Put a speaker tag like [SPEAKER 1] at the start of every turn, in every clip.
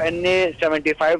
[SPEAKER 1] NA-75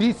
[SPEAKER 2] DC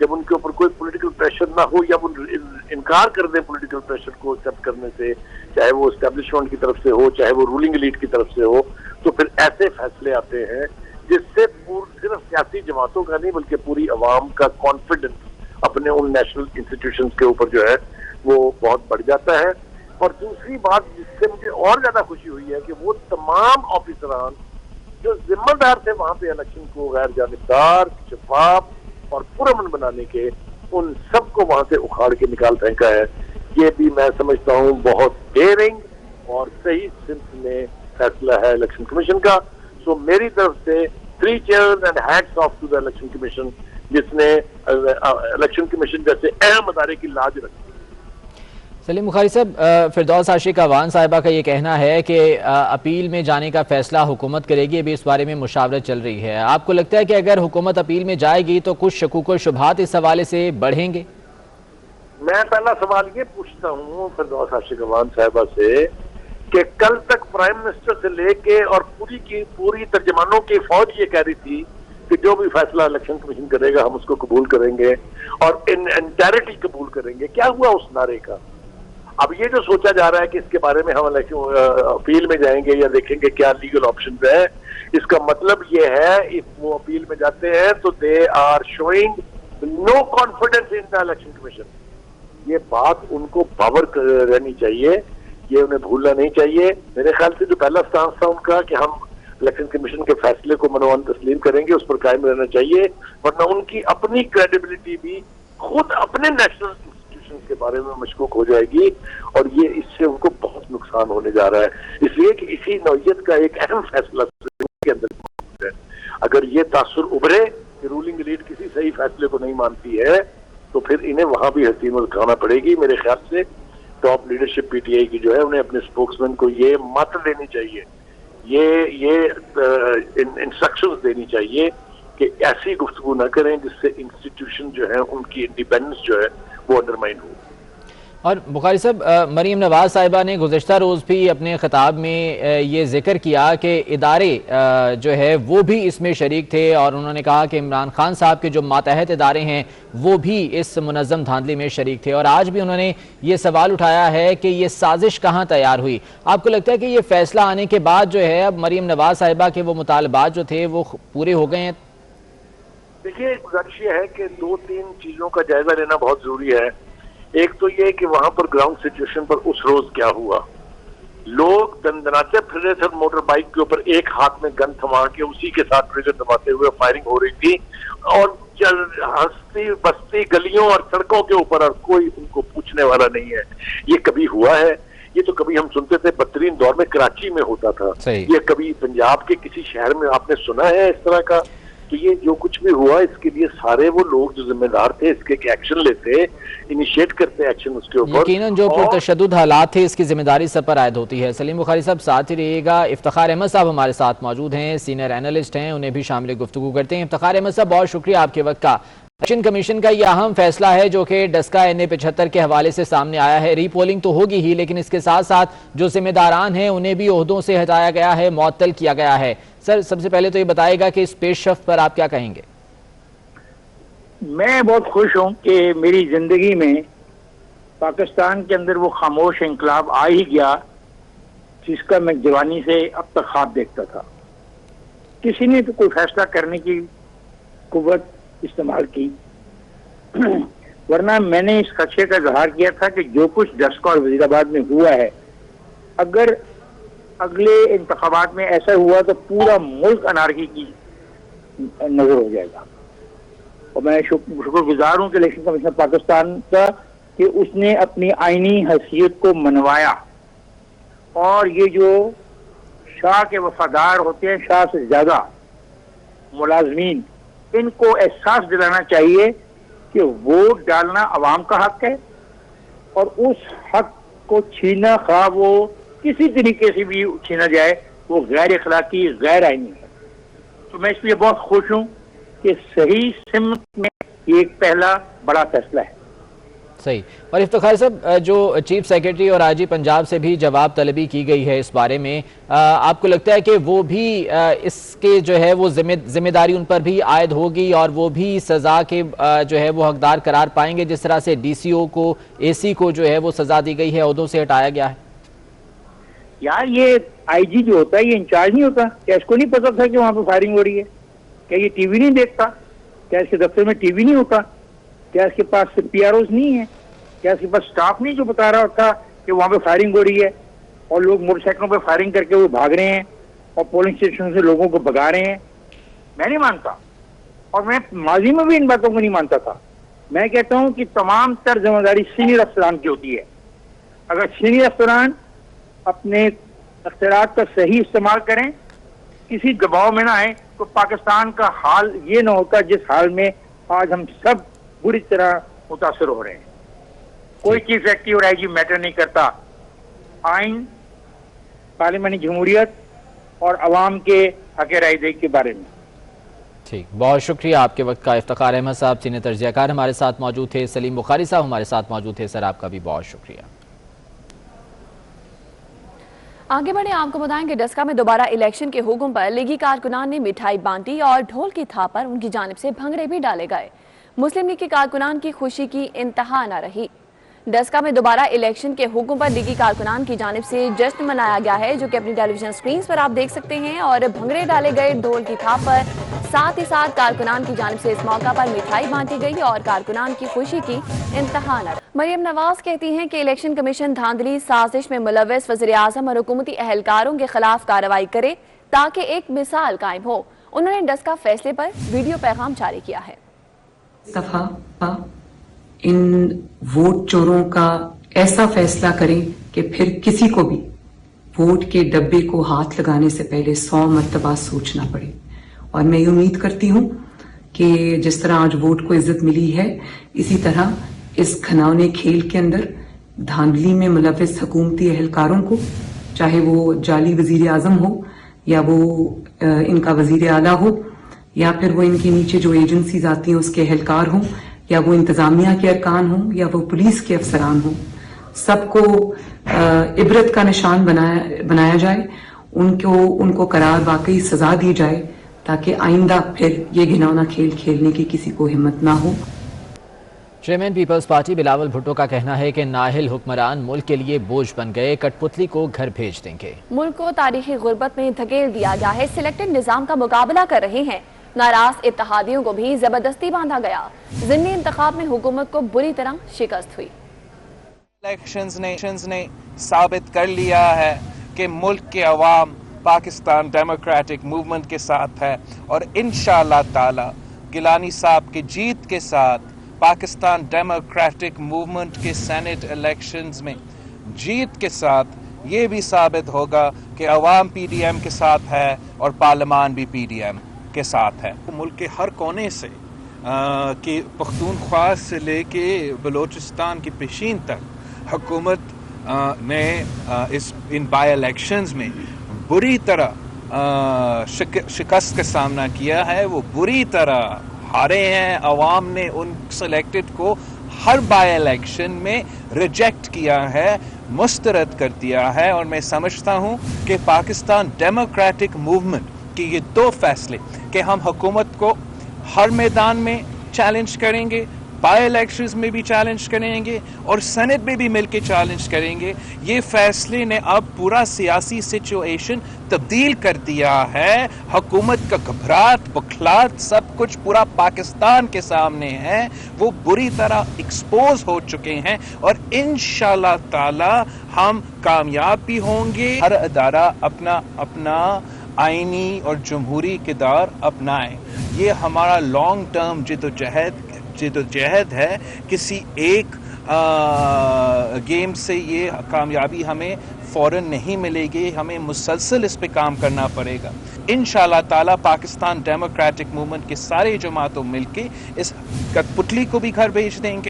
[SPEAKER 3] جب ان کے اوپر کوئی پولیٹیکل پریشر نہ ہو یا وہ انکار کر دیں پولیٹیکل پریشر کو ایکسیپٹ کرنے سے، چاہے وہ اسٹیبلشمنٹ کی طرف سے ہو چاہے وہ رولنگ ایلیٹ کی طرف سے ہو، تو پھر ایسے فیصلے آتے ہیں جس سے صرف سیاسی جماعتوں کا نہیں بلکہ پوری عوام کا کانفیڈنس اپنے ان نیشنل انسٹیٹیوشنز کے اوپر جو ہے وہ بہت بڑھ جاتا ہے۔ اور دوسری بات جس سے مجھے اور زیادہ خوشی ہوئی ہے کہ وہ تمام آفیسران جو ذمہ دار تھے وہاں پہ الیکشن کو غیر جانبدار، شفاف اور پرامن بنانے کے، ان سب کو وہاں سے اکھاڑ کے نکال پھینکا ہے۔ یہ بھی میں سمجھتا ہوں بہت ڈیئرنگ اور صحیح سمت میں فیصلہ ہے الیکشن کمیشن کا۔ سو میری طرف سے 3 cheers and hats off to the election commission, جس نے الیکشن کمیشن جیسے اہم ادارے کی لاج رکھی۔
[SPEAKER 4] سلیم بخاری صاحب، فردوس عاشق اعوان صاحبہ کا یہ کہنا ہے کہ اپیل میں جانے کا فیصلہ حکومت کرے گی، ابھی اس بارے میں مشاورت چل رہی ہے۔ آپ کو لگتا ہے کہ اگر حکومت اپیل میں جائے گی تو کچھ شکوک و شبہات اس حوالے سے بڑھیں گے؟
[SPEAKER 3] میں پہلا سوال یہ پوچھتا ہوں فردوس عاشق اعوان صاحبہ سے کہ کل تک پرائم منسٹر سے لے کے اور پوری ترجمانوں کی فوج یہ کہہ رہی تھی کہ جو بھی فیصلہ الیکشن کمیشن کرے گا ہم اس کو قبول کریں گے اور ان انٹیرٹی قبول کریں گے۔ کیا ہوا اس نعرے کا؟ اب یہ جو سوچا جا رہا ہے کہ اس کے بارے میں ہم اپیل میں جائیں گے یا دیکھیں گے کیا لیگل آپشنز ہے، اس کا مطلب یہ ہے if وہ اپیل میں جاتے ہیں تو they are showing no confidence in the election commission. یہ بات ان کو باور رہنی چاہیے، یہ انہیں بھولنا نہیں چاہیے۔ میرے خیال سے جو پہلا سٹانس تھا ان کا کہ ہم الیکشن کمیشن کے فیصلے کو منوان تسلیم کریں گے، اس پر قائم رہنا چاہیے، ورنہ ان کی اپنی کریڈیبلٹی بھی خود اپنے نیشنل انسٹیٹیوشن کے بارے میں مشکوک ہو جائے گی، اور یہ اس سے ان کو بہت نقصان ہونے جا رہا ہے۔ اس لیے کہ اسی نوعیت کا ایک اہم فیصلہ کے اندر موجود ہے۔ اگر یہ تاثر ابھرے کہ رولنگ ایلیٹ کسی صحیح فیصلے کو نہیں مانتی ہے تو پھر انہیں وہاں بھی حسین دکھانا پڑے گی۔ میرے خیال سے top leadership P T I کی جو ہے انہیں اپنے اسپوکس مین کو یہ مت دینی چاہیے، یہ انسٹرکشنز دینی چاہیے کہ ایسی گفتگو نہ کریں جس سے انسٹیٹیوشن جو ہے ان کی انڈیپینڈنس جو ہے وہ انڈرمائن ہو۔
[SPEAKER 4] اور بخاری صاحب، مریم نواز صاحبہ نے گزشتہ روز بھی اپنے خطاب میں یہ ذکر کیا کہ ادارے جو ہے وہ بھی اس میں شریک تھے، اور انہوں نے کہا کہ عمران خان صاحب کے جو ماتحت ادارے ہیں وہ بھی اس منظم دھاندلی میں شریک تھے، اور آج بھی انہوں نے یہ سوال اٹھایا ہے کہ یہ سازش کہاں تیار ہوئی۔ آپ کو لگتا ہے کہ یہ فیصلہ آنے کے بعد جو ہے اب مریم نواز صاحبہ کے وہ مطالبات جو تھے وہ پورے ہو گئے ہیں؟
[SPEAKER 3] دیکھیے، گزارش یہ ہے کہ 2-3 چیزوں کا جائزہ لینا بہت ضروری ہے۔ ایک تو یہ کہ وہاں پر گراؤنڈ سچویشن پر اس روز کیا ہوا۔ لوگ دندناتے پھر رہے تھے موٹر بائک کے اوپر، ایک ہاتھ میں گن تھما کے اسی کے ساتھ ٹریگر دباتے ہوئے فائرنگ ہو رہی تھی، اور ہستی بستی گلیوں اور سڑکوں کے اوپر، اور کوئی ان کو پوچھنے والا نہیں ہے۔ یہ کبھی ہوا ہے؟ یہ تو کبھی ہم سنتے تھے بدترین دور میں کراچی میں ہوتا تھا، یہ کبھی پنجاب کے کسی شہر میں آپ نے سنا ہے اس طرح کا؟ تو یہ جو کچھ بھی ہوا اس کے لیے سارے وہ لوگ جو ذمہ دار تھے اس کے ایکشن لیتے، انیشیٹ کرتے ایکشن اس کے اوپر۔
[SPEAKER 4] یقیناً جو پرتشدد حالات تھے اس کی ذمہ داری سب پر عائد ہوتی ہے۔ سلیم بخاری صاحب ساتھ ہی رہیے گا۔ افتخار احمد صاحب ہمارے ساتھ موجود ہیں، سینئر اینالسٹ ہیں، انہیں بھی شامل گفتگو کرتے ہیں۔ افتخار احمد صاحب، بہت شکریہ آپ کے وقت کا۔ الیکشن کمیشن کا یہ اہم فیصلہ ہے جو کہ ڈسکا NA-75 کے حوالے سے سامنے آیا ہے۔ ری پولنگ تو ہوگی ہی، لیکن اس کے ساتھ ساتھ جو ذمہ داران ہیں انہیں بھی عہدوں سے ہٹایا گیا ہے، معطل کیا گیا ہے۔ سر، سب سے پہلے تو یہ بتائے گا کہ اس پیش رفت پر آپ کیا کہیں گے؟
[SPEAKER 5] میں بہت خوش ہوں کہ میری زندگی میں پاکستان کے اندر وہ خاموش انقلاب آ ہی گیا جس کا میں جوانی سے اب تک خواب دیکھتا تھا۔ کسی نے تو کوئی فیصلہ کرنے کی قوت استعمال کی، ورنہ میں نے اس خدشے کا اظہار کیا تھا کہ جو کچھ ڈسکا اور وزیر آباد میں ہوا ہے، اگر اگلے انتخابات میں ایسا ہوا تو پورا ملک انارکی کی نظر ہو جائے گا۔ اور میں شکر گزار ہوں کہ الیکشن کمیشن پاکستان کا کہ اس نے اپنی آئینی حیثیت کو منوایا، اور یہ جو شاہ کے وفادار ہوتے ہیں، شاہ سے زیادہ ملازمین، ان کو احساس دلانا چاہیے کہ ووٹ ڈالنا عوام کا حق ہے، اور اس حق کو چھینا، خواہ وہ کسی طریقے سے بھی چھینا جائے، وہ غیر اخلاقی، غیر آئینی ہے۔ تو میں اس لیے بہت خوش ہوں کہ صحیح سمت میں یہ ایک پہلا بڑا فیصلہ ہے۔
[SPEAKER 4] صحیح. اور افتخار صاحب جو چیف سیکرٹری اور آئی جی پنجاب سے بھی جواب طلبی کی گئی ہے اس بارے میں، آپ کو لگتا ہے کہ وہ بھی اس کے جو ہے وہ ذمہ داری ان پر بھی عائد ہوگی اور وہ بھی سزا کے جو ہے وہ حقدار قرار پائیں گے، جس طرح سے ڈی سی او کو، اے سی کو جو ہے وہ سزا دی گئی ہے، عہدوں سے ہٹایا گیا ہے؟
[SPEAKER 5] یار یہ آئی جی جو ہوتا ہے یہ انچارج نہیں ہوتا؟ کیا اس کو نہیں پتا تھا کہ وہاں پہ فائرنگ ہو رہی ہے؟ کیا یہ ٹی وی نہیں دیکھتا؟ کیا اس کے دفتر میں ٹی وی نہیں ہوتا؟ کیا اس کے پاس پی آر اوز نہیں ہے؟ کیا اس کے پاس سٹاف نہیں جو بتا رہا ہوتا کہ وہاں پہ فائرنگ ہو رہی ہے اور لوگ موٹر سائیکلوں پہ فائرنگ کر کے وہ بھاگ رہے ہیں اور پولنگ اسٹیشن سے لوگوں کو بگا رہے ہیں؟ میں نہیں مانتا، اور میں ماضی میں بھی ان باتوں کو نہیں مانتا تھا. میں کہتا ہوں کہ تمام تر ذمہ داری سینئر افسران کی ہوتی ہے. اگر سینئر افسران اپنے اختیارات کا صحیح استعمال کریں، کسی دباؤ میں نہ آئے، تو پاکستان کا حال یہ نہ ہوتا جس حال میں آج ہم سب بری طرح متاثر ہو رہے ہیں. کوئی چیف سیکرٹری اور آئی جی میٹر نہیں کرتا. آئین، پارلیمانی جمہوریت اور عوام کے حق رائے دہی کے بارے میں.
[SPEAKER 4] ٹھیک، بہت شکریہ آپ کے وقت کا. افتخار احمد صاحب سینئر تجزیہ کار ہمارے ساتھ موجود تھے. سلیم بخاری صاحب ہمارے ساتھ موجود تھے. سر آپ کا بھی بہت شکریہ.
[SPEAKER 6] آگے بڑھیں، آپ کو بتائیں کہ ڈسکا میں دوبارہ الیکشن کے حکم پر لیگی کارکنان نے مٹھائی بانٹی اور ڈھول کی تھاپ پر ان کی جانب سے بھنگڑے بھی ڈالے گئے. مسلم لیگ کے کارکنان کی خوشی کی انتہا نہ رہی. ڈسکا میں دوبارہ الیکشن کے حکم پر لیگی کارکنان کی جانب سے جشن منایا گیا ہے، جو کہ اپنی ٹیلی ویژن سکرینز پر آپ دیکھ سکتے ہیں، اور بھنگڑے ڈالے گئے ڈھول کی تھاپ پر. ساتھ ہی ساتھ کارکنان کی جانب سے اس موقع پر مٹھائی بانٹی گئی اور کارکنان کی خوشی کی انتہا نہ رہی. مریم نواز کہتی ہیں کہ الیکشن کمیشن دھاندلی سازش میں ملوث وزیر اعظم اور حکومتی اہلکاروں کے خلاف کارروائی کرے تاکہ ایک مثال قائم ہو. انہوں نے ڈسکا فیصلے پر ویڈیو پیغام جاری کیا ہے.
[SPEAKER 7] دفعہ ان ووٹ چوروں کا ایسا فیصلہ کریں کہ پھر کسی کو بھی ووٹ کے ڈبے کو ہاتھ لگانے سے پہلے 100 مرتبہ سوچنا پڑے. اور میں یہ امید کرتی ہوں کہ جس طرح آج ووٹ کو عزت ملی ہے، اسی طرح اس گھناؤنے کھیل کے اندر دھاندلی میں ملوث حکومتی اہلکاروں کو، چاہے وہ جعلی وزیر اعظم ہو یا وہ ان کا وزیر اعلیٰ ہو یا پھر وہ ان کے نیچے جو ایجنسیز آتی ہیں اس کے اہلکار ہوں یا وہ انتظامیہ کے ارکان ہوں یا وہ پولیس کے افسران ہوں، سب کو عبرت کا نشان بنایا جائے. ان کو قرار واقعی سزا دی جائے تاکہ آئندہ پھر یہ گھناؤنا کھیل کھیلنے کی کسی کو ہمت نہ ہو.
[SPEAKER 4] چیئرمین پیپلز پارٹی بلاول بھٹو کا کہنا ہے کہ نااہل حکمران ملک کے لیے بوجھ بن گئے، کٹ پتلی کو گھر بھیج دیں گے. ملک کو تاریخی غربت میں دھکیل دیا گیا ہے، سلیکٹڈ نظام کا مقابلہ کر رہے ہیں. ناراض اتحادیوں کو بھی زبردستی باندھا گیا. ضمنی انتخاب میں حکومت کو بری طرح شکست ہوئی.
[SPEAKER 8] الیکشنز نے ثابت کر لیا ہے کہ ملک کے عوام پاکستان ڈیموکریٹک موومنٹ کے ساتھ ہے، اور انشاءاللہ تعالی گیلانی صاحب کی جیت کے ساتھ پاکستان ڈیموکریٹک موومنٹ کے سینٹ الیکشنز میں جیت کے ساتھ یہ بھی ثابت ہوگا کہ عوام پی ڈی ایم کے ساتھ ہے اور پارلیمان بھی پی ڈی ایم کے ساتھ ہے.
[SPEAKER 9] ملک کے ہر کونے سے کہ پختونخوا سے لے کے بلوچستان کی پیشین تک حکومت نے ان بائی الیکشنز میں بری طرح شکست کا سامنا کیا ہے. وہ بری طرح ہارے ہیں. عوام نے ان سلیکٹڈ کو ہر بائی الیکشن میں ریجیکٹ کیا ہے، مسترد کر دیا ہے. اور میں سمجھتا ہوں کہ پاکستان ڈیموکریٹک موومنٹ کے یہ 2 فیصلے کہ ہم حکومت کو ہر میدان میں چیلنج کریں گے، بائی الیکشنز میں بھی چیلنج کریں گے اور سینٹ میں بھی مل کے چیلنج کریں گے، یہ فیصلے نے اب پورا سیاسی سچویشن تبدیل کر دیا ہے. حکومت کا گھبراہٹ، بکھلاہٹ، سب کچھ پورا پاکستان کے سامنے ہے. وہ بری طرح ایکسپوز ہو چکے ہیں اور انشاءاللہ تعالی ہم کامیاب بھی ہوں گے. ہر ادارہ اپنا آئینی اور جمہوری کردار اپنائیں. یہ ہمارا لانگ ٹرم جدوجہد ہے. کسی ایک گیم سے یہ کامیابی ہمیں فوراً نہیں ملے گی، ہمیں مسلسل اس پہ کام کرنا پڑے گا. انشاءاللہ تعالی پاکستان ڈیموکریٹک موومنٹ کے سارے جماعتوں مل کے اس کٹ پتلی کو بھی گھر بھیج دیں گے.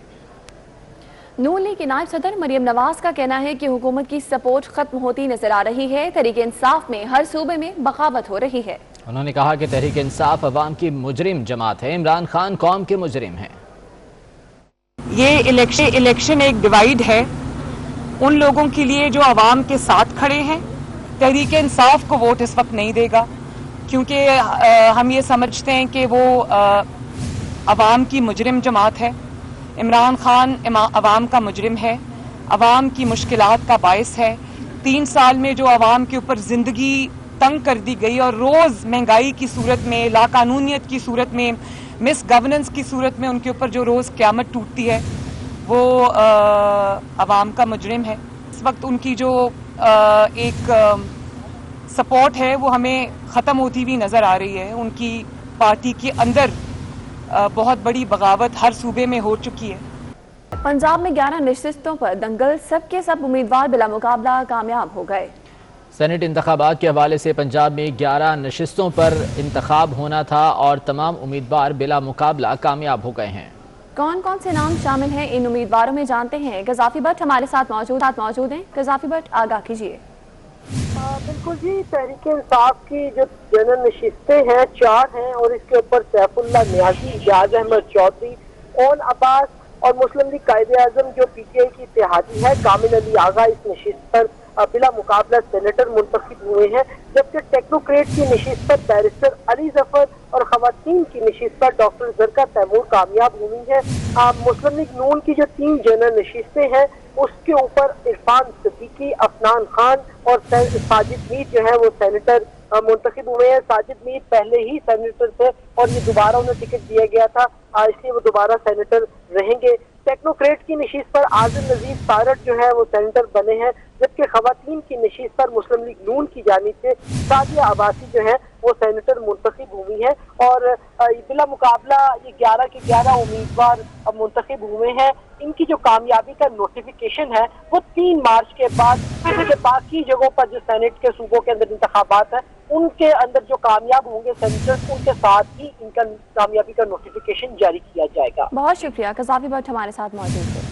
[SPEAKER 6] نون لیگ کی نائب صدر مریم نواز کا کہنا ہے کہ حکومت کی سپورٹ ختم ہوتی نظر آ رہی ہے. تحریک انصاف میں ہر صوبے میں بغاوت ہو رہی ہے.
[SPEAKER 4] انہوں نے کہا کہ تحریک انصاف عوام کی مجرم جماعت ہے، عمران خان قوم کے مجرم ہیں.
[SPEAKER 7] یہ الیکشن ایک ڈیوائیڈ ہے ان لوگوں کے لیے جو عوام کے ساتھ کھڑے ہیں. تحریک انصاف کو ووٹ اس وقت نہیں دے گا کیونکہ ہم یہ سمجھتے ہیں کہ وہ عوام کی مجرم جماعت ہے. عمران خان عوام کا مجرم ہے, عوام کی مشکلات کا باعث ہے. 3 سال میں جو عوام کے اوپر زندگی تنگ کر دی گئی اور روز مہنگائی کی صورت میں, لا قانونیت کی صورت میں, مس گورننس کی صورت میں ان کے اوپر جو روز قیامت ٹوٹتی ہے وہ عوام کا مجرم ہے. اس وقت ان کی جو ایک سپورٹ ہے وہ ہمیں ختم ہوتی ہوئی نظر آ رہی ہے. ان کی پارٹی کے اندر بہت بڑی بغاوت ہر صوبے میں ہو چکی ہے.
[SPEAKER 6] پنجاب میں 11 نشستوں پر دنگل, سب کے سب امیدوار بلا مقابلہ کامیاب ہو گئے.
[SPEAKER 4] سینٹ انتخابات کے حوالے سے پنجاب میں 11 نشستوں پر انتخاب ہونا تھا اور تمام امیدوار بلا مقابلہ کامیاب ہو گئے ہیں.
[SPEAKER 6] کون کون سے نام شامل ہیں ان امیدواروں میں جانتے ہیں. قذافی بٹ ہمارے ساتھ موجود ہیں. قذافی بٹ آگاہ کیجیے.
[SPEAKER 10] بالکل جی, تحریک انصاف کی جو جنرل نشستیں ہیں 4 ہیں اور اس کے اوپر سیف اللہ نیازی, اجاز احمد چودھری, اون عباس اور مسلم لیگ قائد اعظم جو پی ٹی آئی کی اتحادی ہے کامل علی آغا اس نشست پر بلا مقابلہ سینیٹر منتخب ہوئے ہیں. جبکہ ٹیکنوکریٹ کی نشست پر بیرسٹر علی ظفر اور خواتین کی نشست پر ڈاکٹر زرکا تیمور کامیاب ہوئی ہیں. مسلم لیگ نون کی جو 3 جنرل نشستیں ہیں اس کے اوپر عرفان صدیقی, افنان خان اور ساجد میر جو ہے وہ سینیٹر منتخب ہوئے ہیں. ساجد میر پہلے ہی سینیٹر تھے اور یہ دوبارہ انہیں ٹکٹ دیا گیا تھا, اس لیے وہ دوبارہ سینیٹر رہیں گے. ٹیکنوکریٹ کی نشست پر عادل نذیر سارٹ جو ہے وہ سینیٹر بنے ہیں, جبکہ خواتین کی نشست پر مسلم لیگ نون کی جانب سے سعدیہ عباسی جو ہے وہ سینیٹر منتخب ہوئی ہے. اور بلا مقابلہ یہ 11 کے 11 امیدوار منتخب ہوئے ہیں. ان کی جو کامیابی کا نوٹیفیکیشن ہے وہ 3 مارچ کے بعد کیونکہ باقی جگہوں پر جو سینٹ کے صوبوں کے اندر انتخابات ہیں ان کے اندر جو کامیاب ہوں گے سینیٹرز ان کے ساتھ ہی ان کا کامیابی کا نوٹیفیکیشن جاری کیا جائے گا.
[SPEAKER 6] بہت شکریہ. قذافی بٹ ہمارے ساتھ موجود تھے.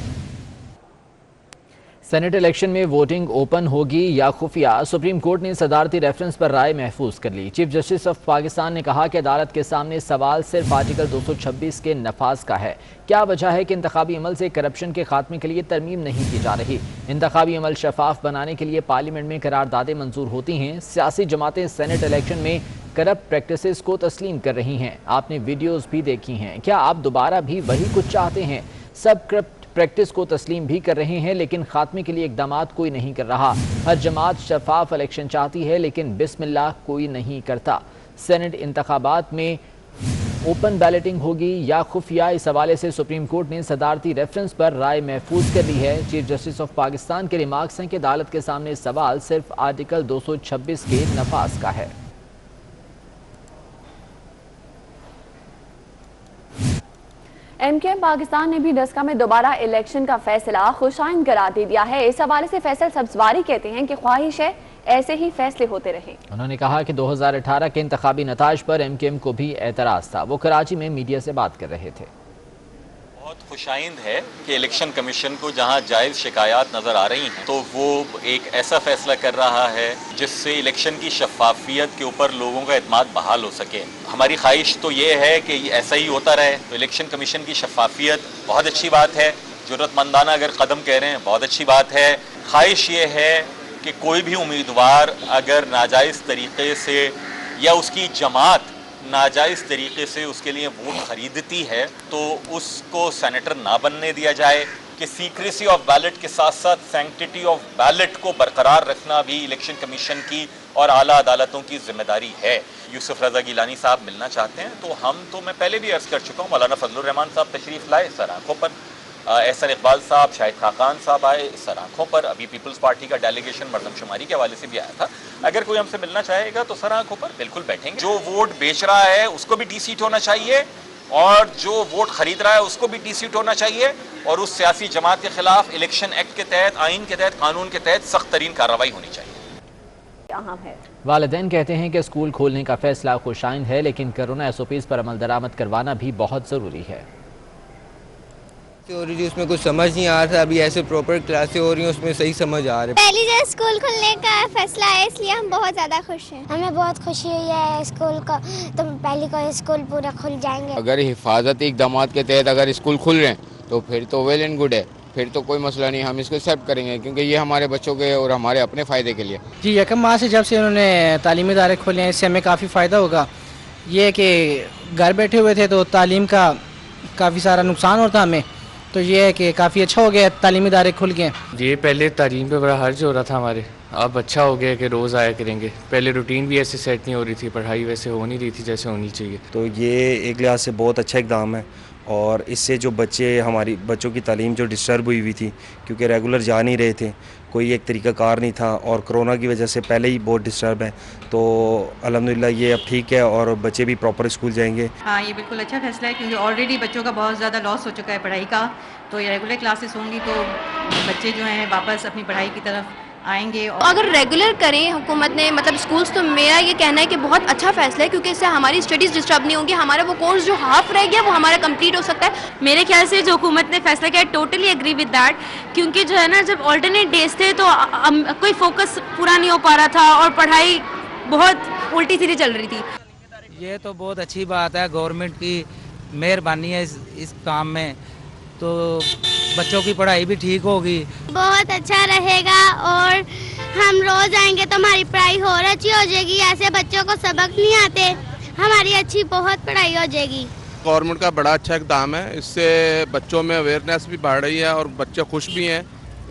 [SPEAKER 4] سینٹ الیکشن میں ووٹنگ اوپن ہوگی یا خفیہ, سپریم کورٹ نے صدارتی ریفرنس پر رائے محفوظ کر لی. چیف جسٹس آف پاکستان نے کہا کہ عدالت کے سامنے سوال صرف آرٹیکل 226 کے نفاذ کا ہے. کیا وجہ ہے کہ انتخابی عمل سے کرپشن کے خاتمے کے لیے ترمیم نہیں کی جا رہی؟ انتخابی عمل شفاف بنانے کے لیے پارلیمنٹ میں قراردادیں منظور ہوتی ہیں. سیاسی جماعتیں سینٹ الیکشن میں کرپٹ پریکٹسز کو تسلیم کر رہی ہیں. آپ نے ویڈیوز بھی دیکھی ہیں. کیا آپ دوبارہ بھی وہی کچھ چاہتے ہیں؟ سب کرپٹ پریکٹس کو تسلیم بھی کر رہے ہیں لیکن خاتمے کے لیے اقدامات کوئی نہیں کر رہا. ہر جماعت شفاف الیکشن چاہتی ہے لیکن بسم اللہ کوئی نہیں کرتا. سینٹ انتخابات میں اوپن بیلٹنگ ہوگی یا خفیہ, اس حوالے سے سپریم کورٹ نے صدارتی ریفرنس پر رائے محفوظ کر لی ہے. چیف جسٹس آف پاکستان کے ریمارکس ہیں کہ عدالت کے سامنے سوال صرف آرٹیکل 226 کے نفاذ کا ہے.
[SPEAKER 6] ایم کیو ایم پاکستان نے بھی ڈسکا میں دوبارہ الیکشن کا فیصلہ خوشائند قرار دے دیا ہے. اس حوالے سے فیصل سبزواری کہتے ہیں کہ خواہش ہے ایسے ہی فیصلے ہوتے رہیں.
[SPEAKER 4] انہوں نے کہا کہ 2018 کے انتخابی نتائج پر ایم کیو ایم کو بھی اعتراض تھا. وہ کراچی میں میڈیا سے بات کر رہے تھے.
[SPEAKER 11] بہت خوشائند ہے کہ الیکشن کمیشن کو جہاں جائز شکایات نظر آ رہی ہیں تو وہ ایک ایسا فیصلہ کر رہا ہے جس سے الیکشن کی شفافیت کے اوپر لوگوں کا اعتماد بحال ہو سکے. ہماری خواہش تو یہ ہے کہ ایسا ہی ہوتا رہے. تو الیکشن کمیشن کی شفافیت بہت اچھی بات ہے, جرأت مندانہ اگر قدم کہہ رہے ہیں بہت اچھی بات ہے. خواہش یہ ہے کہ کوئی بھی امیدوار اگر ناجائز طریقے سے یا اس کی جماعت ناجائز طریقے سے اس کے لیے ووٹ خریدتی ہے تو اس کو سینیٹر نہ بننے دیا جائے. کہ سیکریسی آف بیلٹ کے ساتھ ساتھ سینکٹیٹی آف بیلٹ کو برقرار رکھنا بھی الیکشن کمیشن کی اور اعلیٰ عدالتوں کی ذمہ داری ہے. یوسف رضا گیلانی صاحب ملنا چاہتے ہیں تو میں پہلے بھی عرض کر چکا ہوں, مولانا فضل الرحمان صاحب تشریف لائے سر آنکھوں پر, احسن اقبال صاحب, شاہد خاقان صاحب آئے سر آنکھوں پر, ابھی پیپلز پارٹی کا ڈیلیگیشن مردم شماری کے حوالے سے بھی آیا تھا. اگر کوئی ہم سے ملنا چاہے گا تو سر آنکھوں پر بالکل بیٹھیں گے. جو ووٹ بیچ رہا ہے اس کو بھی ڈی سیٹ ہونا چاہیے اور جو ووٹ خرید رہا ہے اس کو بھی ڈی سیٹ ہونا چاہیے, اور اس سیاسی جماعت کے خلاف الیکشن ایکٹ کے تحت, آئین کے تحت, قانون کے تحت سخت ترین کارروائی ہونی چاہیے.
[SPEAKER 4] والدین کہتے ہیں کہ اسکول کھولنے کا فیصلہ خوشائند ہے لیکن کرونا ایس او پیز پر عمل درآمد کروانا بھی بہت ضروری ہے.
[SPEAKER 12] اس میں کچھ سمجھ نہیں آ رہا تھا, ابھی ایسے پراپر کلاسیں ہو رہی ہیں اس میں صحیح سمجھ آ رہا ہے.
[SPEAKER 13] پہلی جو اسکول کھلنے کا فیصلہ ہے اس لیے ہم بہت زیادہ خوش ہیں. ہمیں بہت خوشی ہوئی ہے اسکول کا, تو پہلی کو اسکول پورا کھل جائیں گے.
[SPEAKER 14] اگر حفاظتی اقدامات کے تحت اگر اسکول کھل رہے ہیں تو پھر تو ویل اینڈ گڈ ہے، پھر تو کوئی مسئلہ نہیں، ہم اس کو ایکسیپٹ کریں گے کیونکہ یہ ہمارے بچوں کے اور ہمارے اپنے فائدے کے لیے۔
[SPEAKER 15] جی، یکم ماہ سے جب سے انہوں نے تعلیمی ادارے کھولے ہیں، اس سے ہمیں کافی فائدہ ہوگا۔ یہ کہ گھر بیٹھے ہوئے تھے تو تعلیم کا کافی سارا نقصان ہوتا ہمیں، تو یہ ہے کہ کافی اچھا ہو گیا تعلیمی ادارے کھل گئے۔
[SPEAKER 16] یہ پہلے تعلیم پہ بڑا حرج ہو رہا تھا ہمارے، اب اچھا ہو گیا کہ روز آیا کریں گے۔ پہلے روٹین بھی ایسے سیٹ نہیں ہو رہی تھی، پڑھائی ویسے ہو نہیں رہی تھی جیسے ہونی چاہیے۔
[SPEAKER 17] تو یہ ایک لحاظ سے بہت اچھا اقدام ہے، اور اس سے جو ہماری بچوں کی تعلیم جو ڈسٹرب ہوئی ہوئی تھی کیونکہ ریگولر جا نہیں رہے تھے، کوئی ایک طریقہ کار نہیں تھا، اور کرونا کی وجہ سے پہلے ہی بہت ڈسٹرب ہے، تو الحمدللہ یہ اب ٹھیک ہے اور بچے بھی پراپر اسکول جائیں گے۔
[SPEAKER 18] ہاں، یہ بالکل اچھا فیصلہ ہے کیونکہ آلریڈی بچوں کا بہت زیادہ لاس ہو چکا ہے پڑھائی کا، تو یہ ریگولر کلاسز ہوں گی تو بچے جو ہیں واپس اپنی پڑھائی کی طرف آئیں گے۔
[SPEAKER 19] اگر ریگولر کریں حکومت نے مطلب اسکولز، تو میرا یہ کہنا ہے کہ بہت اچھا فیصلہ ہے کیونکہ اس سے ہماری اسٹڈیز ڈسٹرب نہیں ہوں گی، ہمارا وہ کورس جو ہاف رہ گیا وہ ہمارا کمپلیٹ ہو سکتا ہے۔
[SPEAKER 20] میرے خیال سے جو حکومت نے فیصلہ کیا ہے ٹوٹلی ایگری ود دیٹ، کیونکہ جو ہے نا جب آلٹرنیٹ ڈیز تھے تو کوئی فوکس پورا نہیں ہو پا رہا تھا اور پڑھائی بہت الٹی سیدھی چل رہی تھی۔
[SPEAKER 15] یہ تو بہت اچھی بات ہے، گورنمنٹ کی مہربانی ہے اس کام میں، تو بچوں کی پڑھائی بھی ٹھیک ہوگی۔
[SPEAKER 13] بہت اچھا رہے گا اور ہم روز آئیں گے تو ہماری پڑھائی اور اچھی ہو جائے گی، ایسے بچوں کو سبق نہیں آتے، ہماری اچھی بہت پڑھائی ہو جائے گی۔
[SPEAKER 21] گورنمنٹ کا بڑا اچھا اقدام ہے، اس سے بچوں میں اویئرنیس بھی بڑھ رہی ہے اور بچے خوش بھی ہیں۔